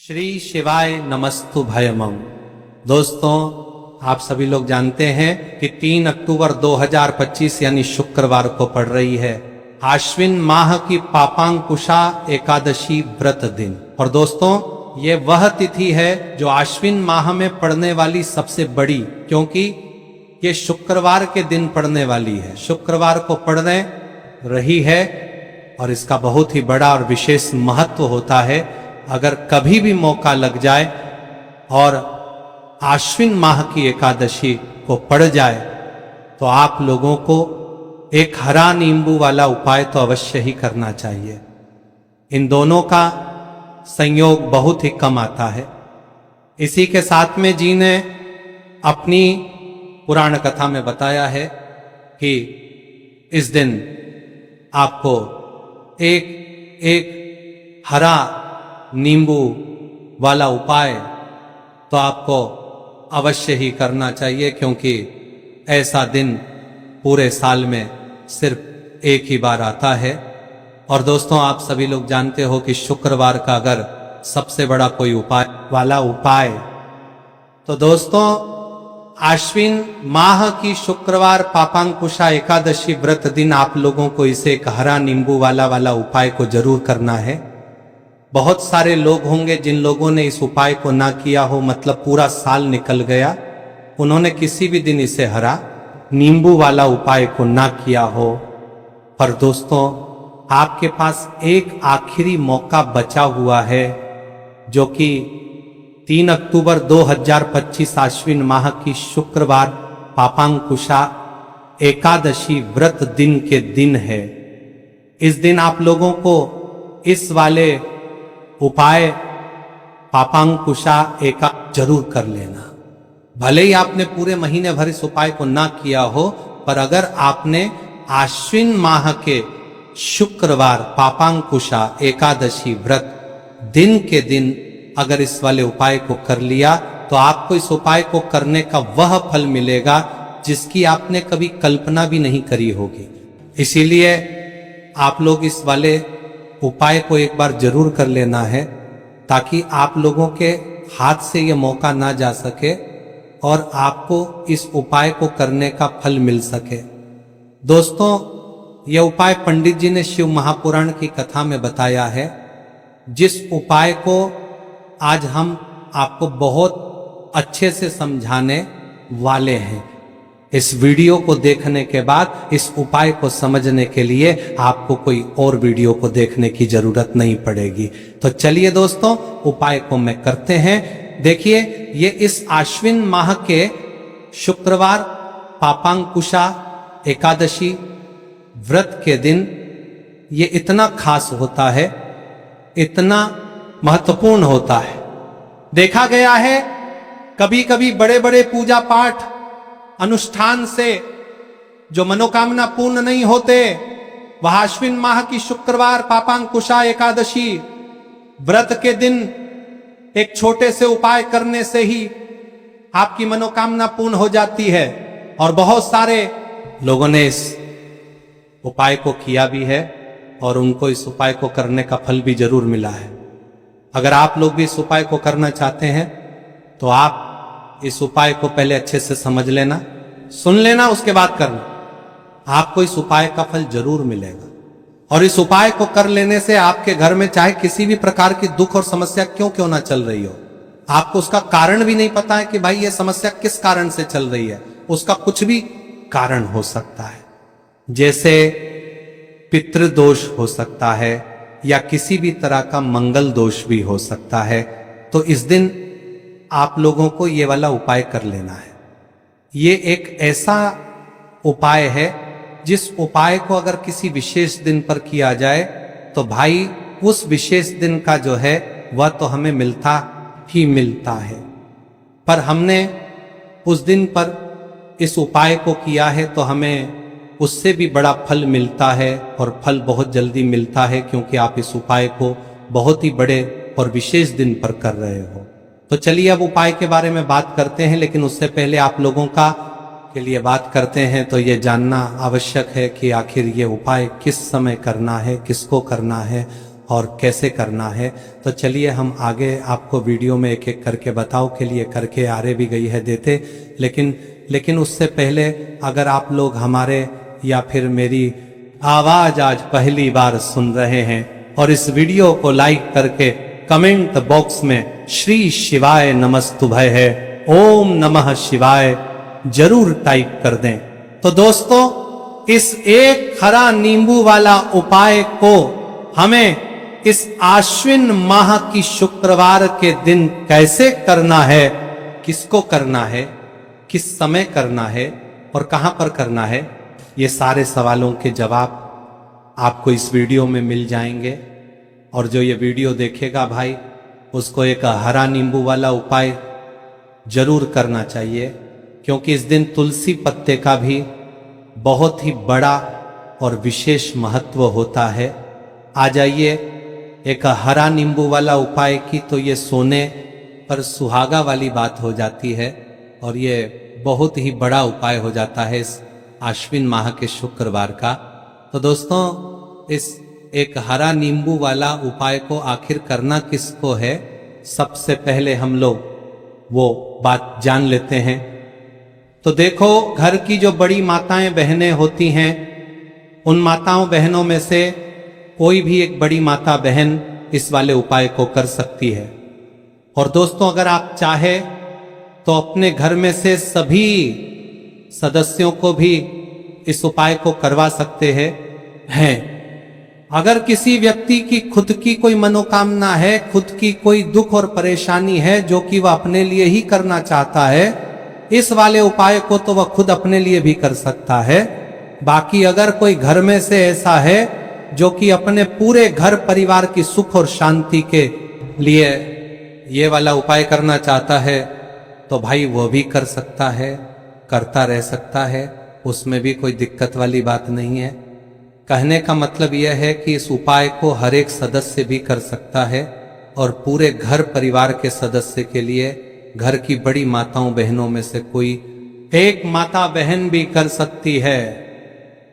श्री शिवाय नमस्तु भयमम। दोस्तों, आप सभी लोग जानते हैं कि 3 अक्टूबर 2025 यानी शुक्रवार को पड़ रही है आश्विन माह की पापांकुशा एकादशी व्रत दिन। और दोस्तों, ये वह तिथि है जो आश्विन माह में पड़ने वाली सबसे बड़ी, क्योंकि ये शुक्रवार के दिन पड़ने वाली है, शुक्रवार को पड़ने रही है और इसका बहुत ही बड़ा और विशेष महत्व होता है। अगर कभी भी मौका लग जाए और आश्विन माह की एकादशी को पड़ जाए तो आप लोगों को एक हरा नींबू वाला उपाय तो अवश्य ही करना चाहिए। इन दोनों का संयोग बहुत ही कम आता है। इसी के साथ में जी ने अपनी पुराण कथा में बताया है कि इस दिन आपको एक हरा नींबू वाला उपाय तो आपको अवश्य ही करना चाहिए, क्योंकि ऐसा दिन पूरे साल में सिर्फ एक ही बार आता है। और दोस्तों, आप सभी लोग जानते हो कि शुक्रवार का अगर सबसे बड़ा कोई उपाय तो दोस्तों, आश्विन माह की शुक्रवार पापांकुशा एकादशी व्रत दिन आप लोगों को इसे एक हरा नींबू वाला उपाय को जरूर करना है। बहुत सारे लोग होंगे जिन लोगों ने इस उपाय को ना किया हो, मतलब पूरा साल निकल गया, उन्होंने किसी भी दिन इसे हरा नींबू वाला उपाय को ना किया हो। पर दोस्तों, आपके पास एक आखिरी मौका बचा हुआ है, जो कि 3 अक्टूबर 2025 आश्विन माह की शुक्रवार पापांकुशा एकादशी व्रत दिन के दिन है। इस दिन आप लोगों को इस वाले उपाय पापांकुशा एका जरूर कर लेना। भले ही आपने पूरे महीने भर इस उपाय को ना किया हो, पर अगर आपने आश्विन माह के शुक्रवार पापांकुशा एकादशी व्रत दिन के दिन अगर इस वाले उपाय को कर लिया तो आपको इस उपाय को करने का वह फल मिलेगा जिसकी आपने कभी कल्पना भी नहीं करी होगी। इसीलिए आप लोग इस वाले उपाय को एक बार जरूर कर लेना है, ताकि आप लोगों के हाथ से ये मौका ना जा सके और आपको इस उपाय को करने का फल मिल सके। दोस्तों, यह उपाय पंडित जी ने शिव महापुराण की कथा में बताया है, जिस उपाय को आज हम आपको बहुत अच्छे से समझाने वाले हैं। इस वीडियो को देखने के बाद इस उपाय को समझने के लिए आपको कोई और वीडियो को देखने की जरूरत नहीं पड़ेगी। तो चलिए दोस्तों, उपाय को मैं करते हैं। देखिए, ये इस आश्विन माह के शुक्रवार पापांकुशा एकादशी व्रत के दिन ये इतना खास होता है, इतना महत्वपूर्ण होता है। देखा गया है कभी कभी बड़े बड़े पूजा पाठ अनुष्ठान से जो मनोकामना पूर्ण नहीं होते, वह आश्विन माह की शुक्रवार पापांकुशा एकादशी व्रत के दिन एक छोटे से उपाय करने से ही आपकी मनोकामना पूर्ण हो जाती है। और बहुत सारे लोगों ने इस उपाय को किया भी है और उनको इस उपाय को करने का फल भी जरूर मिला है। अगर आप लोग भी इस उपाय को करना चाहते हैं तो आप इस उपाय को पहले अच्छे से समझ लेना, सुन लेना, उसके बाद करना। आपको इस उपाय का फल जरूर मिलेगा। और इस उपाय को कर लेने से आपके घर में चाहे किसी भी प्रकार की दुख और समस्या क्यों ना चल रही हो, आपको उसका कारण भी नहीं पता है कि भाई ये समस्या किस कारण से चल रही है, उसका कुछ भी कारण हो सकता है। जैसे पितृदोष हो सकता है या किसी भी तरह का मंगल दोष भी हो सकता है। तो इस दिन आप लोगों को ये वाला उपाय कर लेना है। ये एक ऐसा उपाय है जिस उपाय को अगर किसी विशेष दिन पर किया जाए तो भाई उस विशेष दिन का जो है वह तो हमें मिलता ही मिलता है। पर हमने उस दिन पर इस उपाय को किया है तो हमें उससे भी बड़ा फल मिलता है, और फल बहुत जल्दी मिलता है, क्योंकि आप इस उपाय को बहुत ही बड़े और विशेष दिन पर कर रहे हो। तो चलिए अब उपाय के बारे में बात करते हैं, लेकिन उससे पहले आप लोगों का के लिए बात करते हैं तो ये जानना आवश्यक है कि आखिर ये उपाय किस समय करना है, किसको करना है और कैसे करना है। तो चलिए हम आगे आपको वीडियो में एक एक करके बताओ के लिए करके आ रहे भी गई है देते, लेकिन उससे पहले अगर आप लोग हमारे या फिर मेरी आवाज आज पहली बार सुन रहे हैं और इस वीडियो को लाइक करके कमेंट बॉक्स में श्री शिवाय नमस्तुभय है, ओम नमः शिवाय जरूर टाइप कर दें। तो दोस्तों, इस एक हरा नींबू वाला उपाय को हमें इस आश्विन माह की शुक्रवार के दिन कैसे करना है, किसको करना है, किस समय करना है और कहां पर करना है, ये सारे सवालों के जवाब आपको इस वीडियो में मिल जाएंगे। और जो ये वीडियो देखेगा भाई, उसको एक हरा नींबू वाला उपाय जरूर करना चाहिए, क्योंकि इस दिन तुलसी पत्ते का भी बहुत ही बड़ा और विशेष महत्व होता है। आ जाइए, एक हरा नींबू वाला उपाय की तो ये सोने पर सुहागा वाली बात हो जाती है और ये बहुत ही बड़ा उपाय हो जाता है इस आश्विन माह के शुक्रवार का। तो दोस्तों, इस एक हरा नींबू वाला उपाय को आखिर करना किसको है, सबसे पहले हम लोग वो बात जान लेते हैं। तो देखो, घर की जो बड़ी माताएं बहनें होती हैं, उन माताओं बहनों में से कोई भी एक बड़ी माता बहन इस वाले उपाय को कर सकती है। और दोस्तों, अगर आप चाहे तो अपने घर में से सभी सदस्यों को भी इस उपाय को करवा सकते हैं। अगर किसी व्यक्ति की खुद की कोई मनोकामना है, खुद की कोई दुख और परेशानी है जो कि वह अपने लिए ही करना चाहता है, इस वाले उपाय को तो वह खुद अपने लिए भी कर सकता है। बाकी अगर कोई घर में से ऐसा है जो कि अपने पूरे घर परिवार की सुख और शांति के लिए ये वाला उपाय करना चाहता है, तो भाई वो भी कर सकता है, करता रह सकता है, उसमें भी कोई दिक्कत वाली बात नहीं है। कहने का मतलब यह है कि इस उपाय को हर एक सदस्य भी कर सकता है और पूरे घर परिवार के सदस्य के लिए घर की बड़ी माताओं बहनों में से कोई एक माता बहन भी कर सकती है।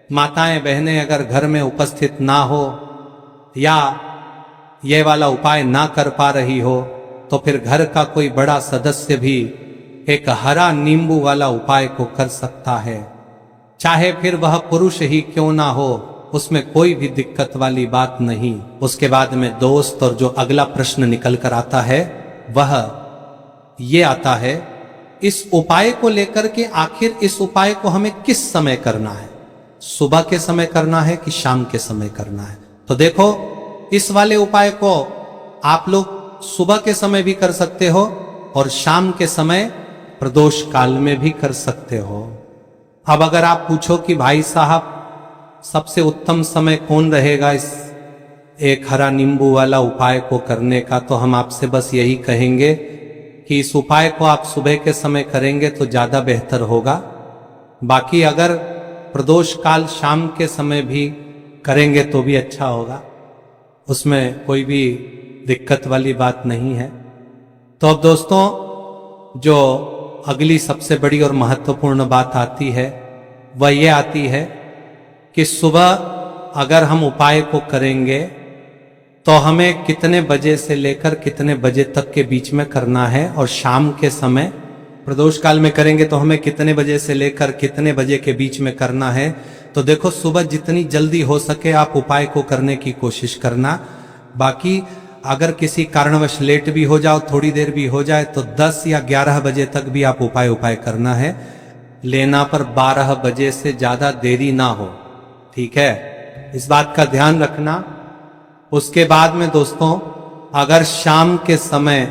माताएं बहनें अगर घर में उपस्थित ना हो या ये वाला उपाय ना कर पा रही हो, तो फिर घर का कोई बड़ा सदस्य भी एक हरा नींबू वाला उपाय को कर सकता है, चाहे फिर वह पुरुष ही क्यों ना हो, उसमें कोई भी दिक्कत वाली बात नहीं। उसके बाद में दोस्त, और जो अगला प्रश्न निकल कर आता है वह ये आता है, इस उपाय को लेकर के आखिर इस उपाय को हमें किस समय करना है, सुबह के समय करना है कि शाम के समय करना है। तो देखो, इस वाले उपाय को आप लोग सुबह के समय भी कर सकते हो और शाम के समय प्रदोष काल में भी कर सकते हो। अब अगर आप पूछो कि भाई साहब सबसे उत्तम समय कौन रहेगा इस एक हरा नींबू वाला उपाय को करने का, तो हम आपसे बस यही कहेंगे कि इस उपाय को आप सुबह के समय करेंगे तो ज्यादा बेहतर होगा। बाकी अगर प्रदोष काल शाम के समय भी करेंगे तो भी अच्छा होगा, उसमें कोई भी दिक्कत वाली बात नहीं है। तो अब दोस्तों, जो अगली सबसे बड़ी और महत्वपूर्ण बात आती है वह ये आती है कि सुबह अगर हम उपाय को करेंगे तो हमें कितने बजे से लेकर कितने बजे तक के बीच में करना है, और शाम के समय प्रदोष काल में करेंगे तो हमें कितने बजे से लेकर कितने बजे के बीच में करना है। तो देखो, सुबह जितनी जल्दी हो सके आप उपाय को करने की कोशिश करना। बाकी अगर किसी कारणवश लेट भी हो जाओ, थोड़ी देर भी हो जाए, तो 10 या 11 बजे तक भी आप उपाय करना है, लेना पर 12 बजे से ज्यादा देरी ना हो, ठीक है, इस बात का ध्यान रखना। उसके बाद में दोस्तों, अगर शाम के समय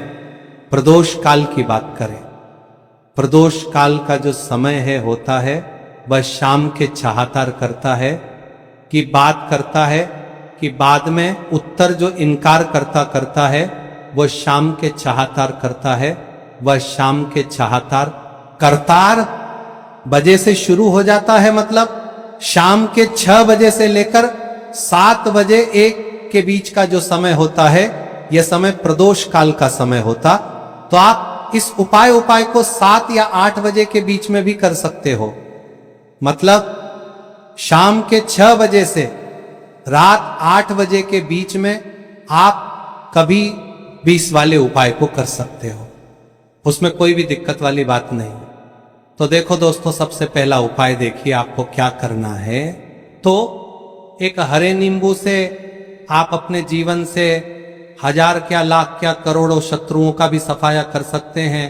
प्रदोष काल की बात करें, प्रदोष काल का जो समय है होता है वह शाम के छहातार करता है कि बात करता है कि बाद में उत्तर जो इनकार करता है वह शाम के छहातार करता है। वह शाम के छहातार करतार बजे से शुरू हो जाता है, मतलब शाम के 6 बजे से लेकर 7 बजे 1 के बीच का जो समय होता है, यह समय प्रदोष काल का समय होता। तो आप इस उपाय को 7 या 8 बजे के बीच में भी कर सकते हो, मतलब शाम के 6 बजे से रात 8 बजे के बीच में आप कभी भी इस वाले उपाय को कर सकते हो, उसमें कोई भी दिक्कत वाली बात नहीं। तो देखो दोस्तों, सबसे पहला उपाय देखिए आपको क्या करना है। तो एक हरे नींबू से आप अपने जीवन से हजार क्या लाख क्या करोड़ों शत्रुओं का भी सफाया कर सकते हैं,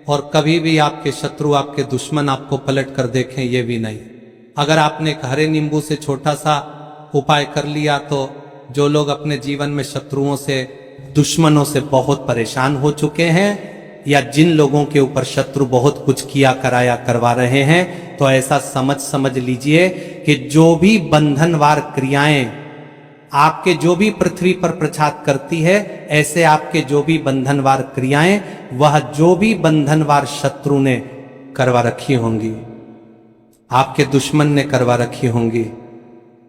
और कभी भी आपके शत्रु आपके दुश्मन आपको पलट कर देखें ये भी नहीं। अगर आपने एक हरे नींबू से छोटा सा उपाय कर लिया तो जो लोग अपने जीवन में शत्रुओं से दुश्मनों से बहुत परेशान हो चुके हैं, या जिन लोगों के ऊपर शत्रु बहुत कुछ किया कराया करवा रहे हैं, तो ऐसा समझ लीजिए कि जो भी बंधनवार क्रियाएं आपके जो भी पृथ्वी पर प्रछात करती है, ऐसे आपके जो भी बंधनवार क्रियाएं वह जो भी बंधनवार शत्रु ने करवा रखी होंगी, आपके दुश्मन ने करवा रखी होंगी।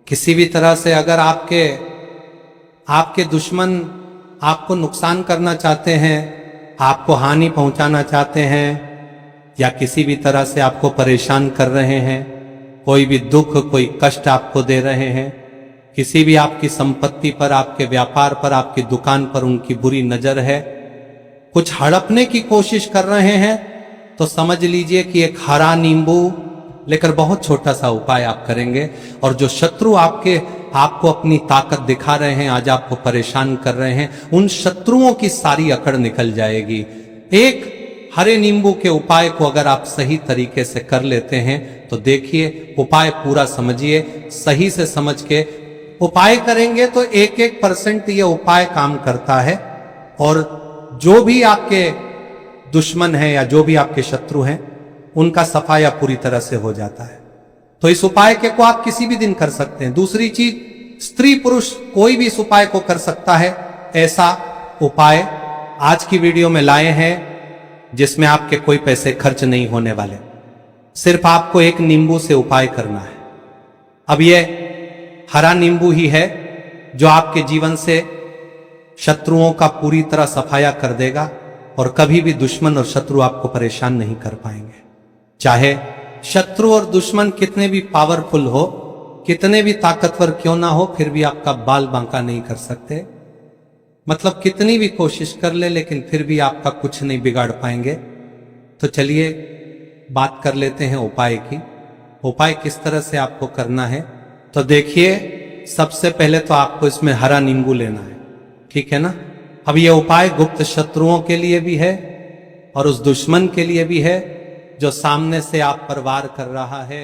किसी भी तरह से अगर आपके दुश्मन आपको नुकसान करना चाहते हैं, आपको हानि पहुंचाना चाहते हैं, या किसी भी तरह से आपको परेशान कर रहे हैं, कोई भी दुख कोई कष्ट आपको दे रहे हैं, किसी भी आपकी संपत्ति पर, आपके व्यापार पर, आपकी दुकान पर उनकी बुरी नजर है, कुछ हड़पने की कोशिश कर रहे हैं, तो समझ लीजिए कि एक हरा नींबू लेकर बहुत छोटा सा उपाय आप करेंगे, और जो शत्रु आपको अपनी ताकत दिखा रहे हैं, आज आपको परेशान कर रहे हैं, उन शत्रुओं की सारी अकड़ निकल जाएगी। एक हरे नींबू के उपाय को अगर आप सही तरीके से कर लेते हैं तो देखिए, उपाय पूरा समझिए, सही से समझ के उपाय करेंगे तो 1% ये उपाय काम करता है, और जो भी आपके दुश्मन हैं या जो भी आपके शत्रु हैं उनका सफाया पूरी तरह से हो जाता है। तो इस उपाय को आप किसी भी दिन कर सकते हैं। दूसरी चीज, स्त्री पुरुष कोई भी इस उपाय को कर सकता है। ऐसा उपाय आज की वीडियो में लाए हैं जिसमें आपके कोई पैसे खर्च नहीं होने वाले, सिर्फ आपको एक नींबू से उपाय करना है। अब ये हरा नींबू ही है जो आपके जीवन से शत्रुओं का पूरी तरह सफाया कर देगा, और कभी भी दुश्मन और शत्रु आपको परेशान नहीं कर पाएंगे। चाहे शत्रु और दुश्मन कितने भी पावरफुल हो, कितने भी ताकतवर क्यों ना हो, फिर भी आपका बाल बांका नहीं कर सकते। मतलब कितनी भी कोशिश कर ले, लेकिन फिर भी आपका कुछ नहीं बिगाड़ पाएंगे। तो चलिए बात कर लेते हैं उपाय की। उपाय किस तरह से आपको करना है, तो देखिए, सबसे पहले तो आपको इसमें हरा नींबू लेना है, ठीक है ना। अब यह उपाय गुप्त शत्रुओं के लिए भी है और उस दुश्मन के लिए भी है जो सामने से आप पर वार कर रहा है।